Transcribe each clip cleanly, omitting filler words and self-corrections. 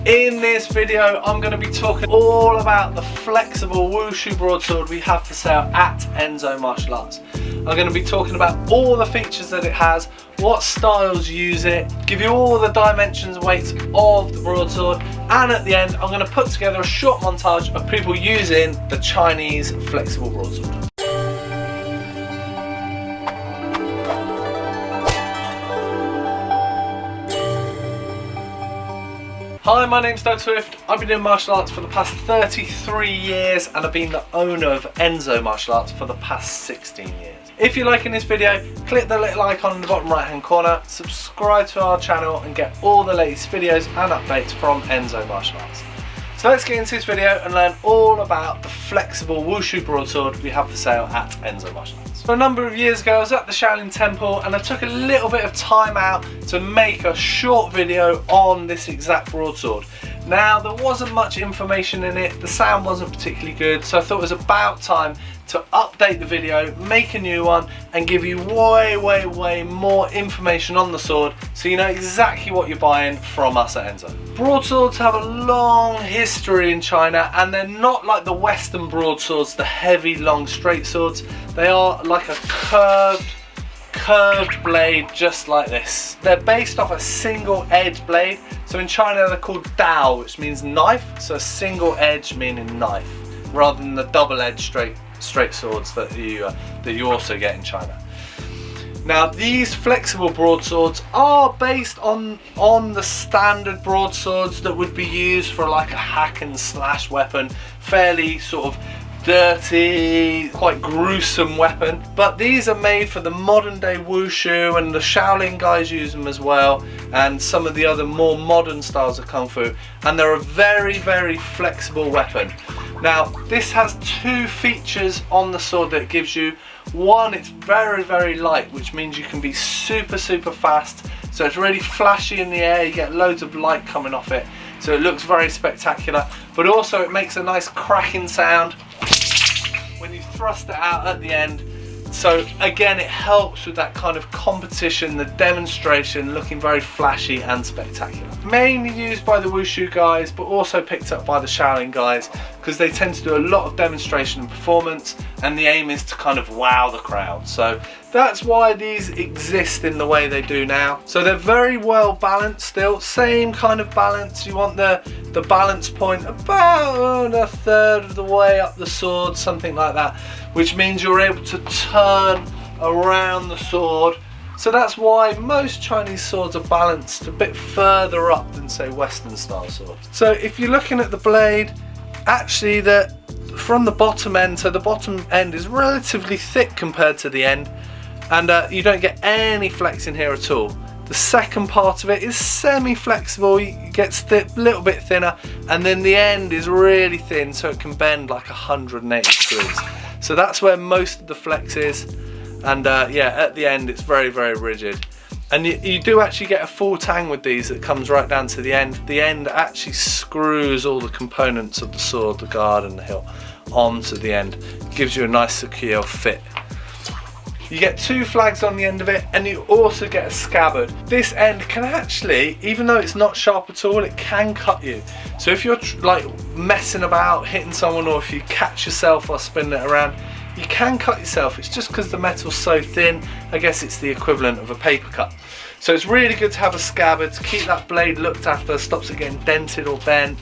In this video, I'm going to be talking all about the Flexible Wushu Broadsword we have for sale at Enso Martial Arts. I'm going to be talking about all the features that it has, what styles use it, give you all the dimensions and weights of the broadsword, and at the end I'm going to put together a short montage of people using the Chinese Flexible Broadsword. Hi, my name's Doug Swift. I've been doing martial arts for the past 33 years and I've been the owner of Enso Martial Arts for the past 16 years. If you're liking this video, click the little icon in the bottom right hand corner, subscribe to our channel and get all the latest videos and updates from Enso Martial Arts. So let's get into this video and learn all about the Flexible Wushu Broadsword we have for sale at Enso Martial Arts. So a number of years ago I was at the Shaolin Temple and I took a little bit of time out to make a short video on this exact broadsword. Now there wasn't much information in it, the sound wasn't particularly good, so I thought it was about time to update the video, make a new one and give you way more information on the sword so you know exactly what you're buying from us at Enso. Broadswords have a long history in China and they're not like the Western broadswords, the heavy long straight swords. They are like a curved blade just like this. They're based off a single edge blade, so in China they're called dao, which means knife, so a single edge meaning knife rather than the double edged straight swords that you also get in China. Now these flexible broadswords are based on the standard broadswords that would be used for like a hack and slash weapon, fairly sort of dirty, quite gruesome weapon, but these are made for the modern day wushu, and the Shaolin guys use them as well, and some of the other more modern styles of kung fu, and they're a very flexible weapon. Now this has two features on the sword that it gives you. One, it's very light, which means you can be super fast, so it's really flashy in the air, you get loads of light coming off it, so it looks very spectacular, but also it makes a nice cracking sound when you thrust it out at the end. So again, it helps with that kind of competition, the demonstration, looking very flashy and spectacular. Mainly used by the Wushu guys, but also picked up by the Shaolin guys, because they tend to do a lot of demonstration and performance, and the aim is to kind of wow the crowd. So that's why these exist in the way they do now. So they're very well balanced still, same kind of balance. You want the balance point about a third of the way up the sword, something like that, which means you're able to turn around the sword. So that's why most Chinese swords are balanced a bit further up than say Western style swords. So if you're looking at the blade, actually from the bottom end, so the bottom end is relatively thick compared to the end, and you don't get any flex in here at all. The second part of it is semi-flexible, it gets a little bit thinner, and then the end is really thin, so it can bend like 180 degrees. So that's where most of the flex is, and yeah, at the end it's very rigid. And you do actually get a full tang with these that comes right down to the end. The end actually screws all the components of the sword, the guard and the hilt, onto the end. It gives you a nice secure fit. You get two flags on the end of it, and you also get a scabbard. This end can actually, even though it's not sharp at all, it can cut you. So if you're like messing about, hitting someone, or if you catch yourself while spinning it around, you can cut yourself. It's just because the metal's so thin. I guess it's the equivalent of a paper cut. So it's really good to have a scabbard to keep that blade looked after, stops it getting dented or bent,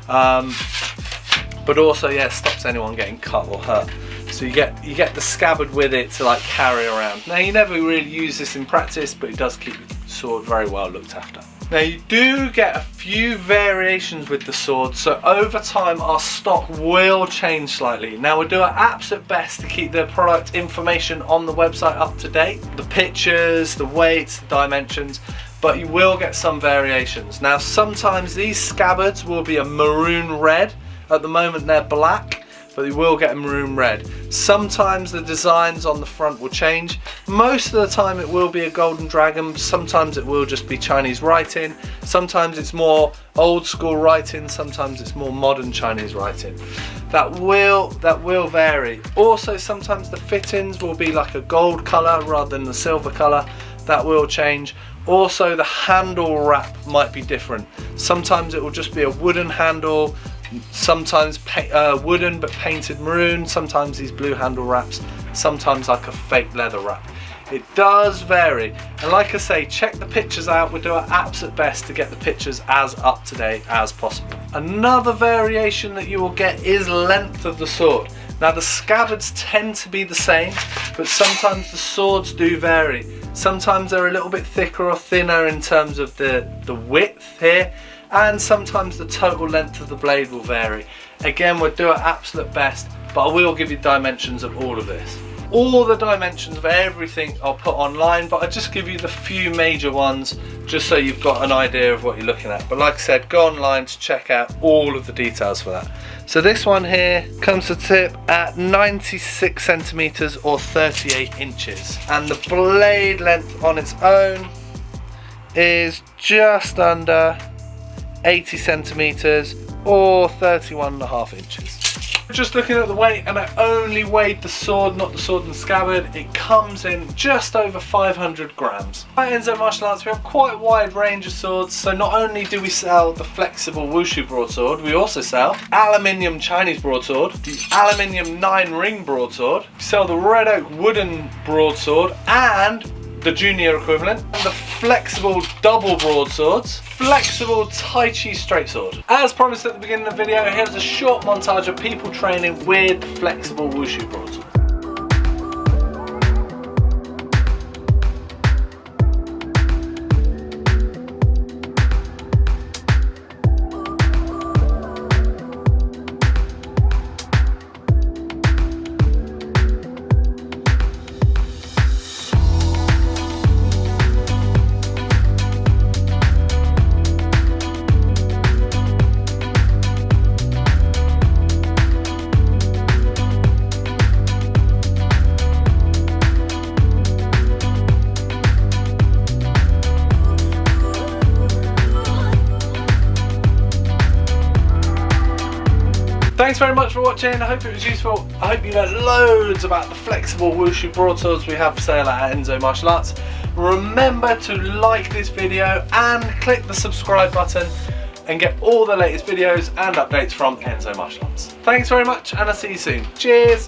but also, yeah, stops anyone getting cut or hurt. So you get the scabbard with it to like carry around. Now you never really use this in practice, but it does keep the sword very well looked after. Now you do get a few variations with the sword, so over time our stock will change slightly. Now we'll do our absolute best to keep the product information on the website up to date, the pictures, the weights, the dimensions, but you will get some variations. Now sometimes these scabbards will be a maroon red, at the moment they're black, but you will get a maroon red. Sometimes the designs on the front will change. Most of the time it will be a golden dragon, sometimes it will just be Chinese writing, sometimes it's more old school writing, sometimes it's more modern Chinese writing. That will vary. Also sometimes the fittings will be like a gold colour rather than the silver colour. That will change. Also, the handle wrap might be different. Sometimes it will just be a wooden handle, sometimes wooden but painted maroon, sometimes these blue handle wraps, sometimes like a fake leather wrap. It does vary, and like I say, check the pictures out. We'll do our absolute best to get the pictures as up to date as possible. Another variation that you will get is length of the sword. Now the scabbards tend to be the same, but sometimes the swords do vary. Sometimes they're a little bit thicker or thinner in terms of the width here, and sometimes the total length of the blade will vary. Again, we'll do our absolute best, but I will give you dimensions of all of this. All the dimensions of everything I'll put online, but I'll just give you the few major ones just so you've got an idea of what you're looking at. But like I said, go online to check out all of the details for that. So this one here comes to tip at 96 centimeters or 38 inches. And the blade length on its own is just under 80 centimeters or 31.5 inches. Just looking at the weight, and I only weighed the sword, not the sword and scabbard. It comes in just over 500 grams. At Enso Martial Arts, we have quite a wide range of swords. So not only do we sell the Flexible Wushu Broadsword, we also sell aluminium Chinese broadsword, the aluminium 9-ring broadsword, we sell the red oak wooden broadsword, and the junior equivalent, and the flexible double broadswords, flexible Tai Chi straight sword. As promised at the beginning of the video, here's a short montage of people training with the Flexible Wushu Broadsword. Thanks very much for watching. I hope it was useful. I hope you learned loads about the Flexible Wushu Broadswords we have for sale at Enso Martial Arts. Remember to like this video and click the subscribe button and get all the latest videos and updates from Enso Martial Arts. Thanks very much, and I'll see you soon. Cheers!